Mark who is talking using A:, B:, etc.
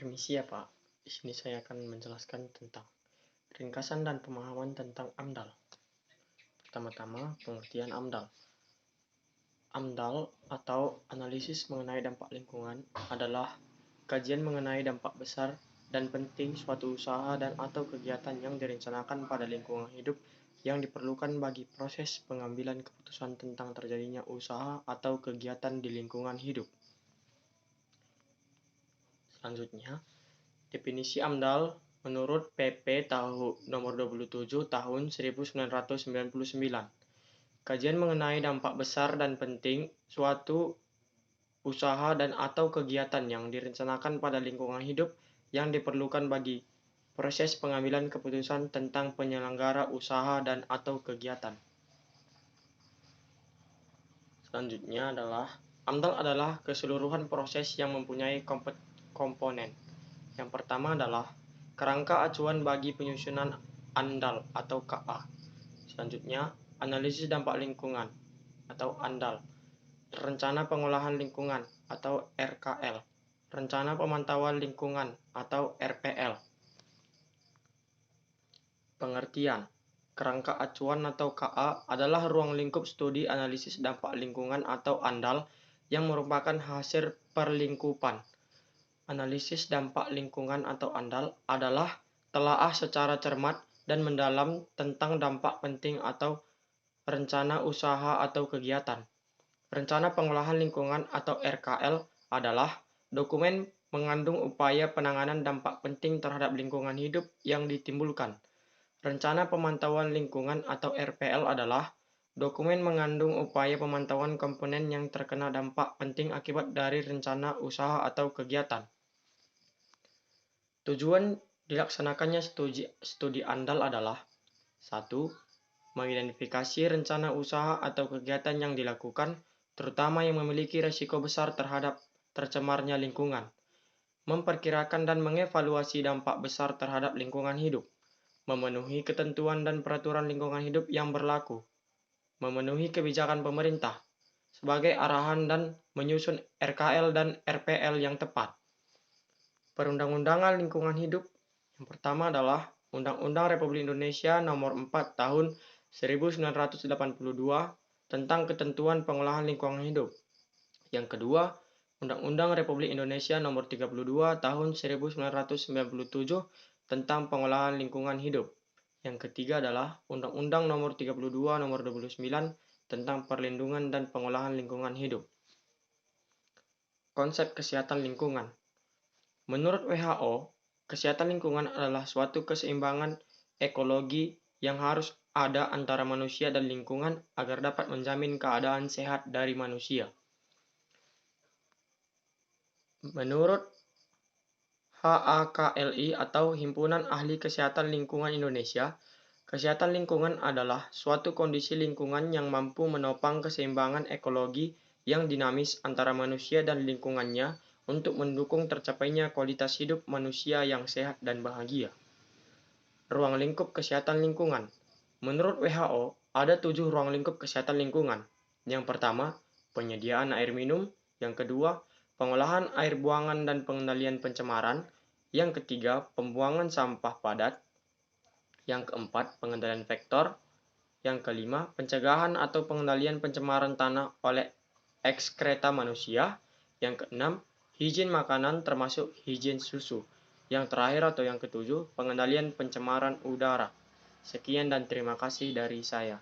A: Permisi ya Pak, di sini saya akan menjelaskan tentang ringkasan dan pemahaman tentang AMDAL. Pertama-tama, pengertian AMDAL. AMDAL atau analisis mengenai dampak lingkungan adalah kajian mengenai dampak besar dan penting suatu usaha dan atau kegiatan yang direncanakan pada lingkungan hidup yang diperlukan bagi proses pengambilan keputusan tentang terjadinya usaha atau kegiatan di lingkungan hidup. Selanjutnya, definisi AMDAL menurut PP nomor 27 tahun 1999. Kajian mengenai dampak besar dan penting suatu usaha dan atau kegiatan yang direncanakan pada lingkungan hidup yang diperlukan bagi proses pengambilan keputusan tentang penyelenggara usaha dan atau kegiatan. Selanjutnya adalah AMDAL adalah keseluruhan proses yang mempunyai komponen. Yang pertama adalah kerangka acuan bagi penyusunan ANDAL atau KA. Selanjutnya, analisis dampak lingkungan atau ANDAL. Rencana pengolahan lingkungan atau RKL. Rencana pemantauan lingkungan atau RPL. Pengertian. Kerangka acuan atau KA adalah ruang lingkup studi analisis dampak lingkungan atau ANDAL yang merupakan hasil perlingkupan. Analisis dampak lingkungan atau ANDAL adalah telaah secara cermat dan mendalam tentang dampak penting atau rencana usaha atau kegiatan. Rencana pengolahan lingkungan atau RKL adalah dokumen mengandung upaya penanganan dampak penting terhadap lingkungan hidup yang ditimbulkan. Rencana pemantauan lingkungan atau RPL adalah dokumen mengandung upaya pemantauan komponen yang terkena dampak penting akibat dari rencana usaha atau kegiatan. Tujuan dilaksanakannya studi ANDAL adalah 1. Mengidentifikasi rencana usaha atau kegiatan yang dilakukan, terutama yang memiliki risiko besar terhadap tercemarnya lingkungan. Memperkirakan dan mengevaluasi dampak besar terhadap lingkungan hidup. Memenuhi ketentuan dan peraturan lingkungan hidup yang berlaku. Memenuhi kebijakan pemerintah sebagai arahan dan menyusun RKL dan RPL yang tepat. Perundang-undangan lingkungan hidup. Yang pertama adalah Undang-Undang Republik Indonesia Nomor 4 Tahun 1982 tentang Ketentuan Pengolahan Lingkungan Hidup. Yang kedua, Undang-Undang Republik Indonesia Nomor 32 Tahun 1997 tentang Pengolahan Lingkungan Hidup. Yang ketiga adalah Undang-Undang Nomor 32 Nomor 29 tentang Perlindungan dan Pengolahan Lingkungan Hidup. Konsep kesehatan lingkungan. Menurut WHO, kesehatan lingkungan adalah suatu keseimbangan ekologi yang harus ada antara manusia dan lingkungan agar dapat menjamin keadaan sehat dari manusia. Menurut HAKLI atau Himpunan Ahli Kesehatan Lingkungan Indonesia, kesehatan lingkungan adalah suatu kondisi lingkungan yang mampu menopang keseimbangan ekologi yang dinamis antara manusia dan lingkungannya untuk mendukung tercapainya kualitas hidup manusia yang sehat dan bahagia. Ruang lingkup kesehatan lingkungan. Menurut WHO, ada 7 ruang lingkup kesehatan lingkungan. Yang pertama, penyediaan air minum. Yang kedua, pengolahan air buangan dan pengendalian pencemaran. Yang ketiga, pembuangan sampah padat. Yang keempat, pengendalian vektor. Yang kelima, pencegahan atau pengendalian pencemaran tanah oleh ekskreta manusia. Yang keenam, higien makanan termasuk higien susu. Yang terakhir atau yang ketujuh, pengendalian pencemaran udara. Sekian dan terima kasih dari saya.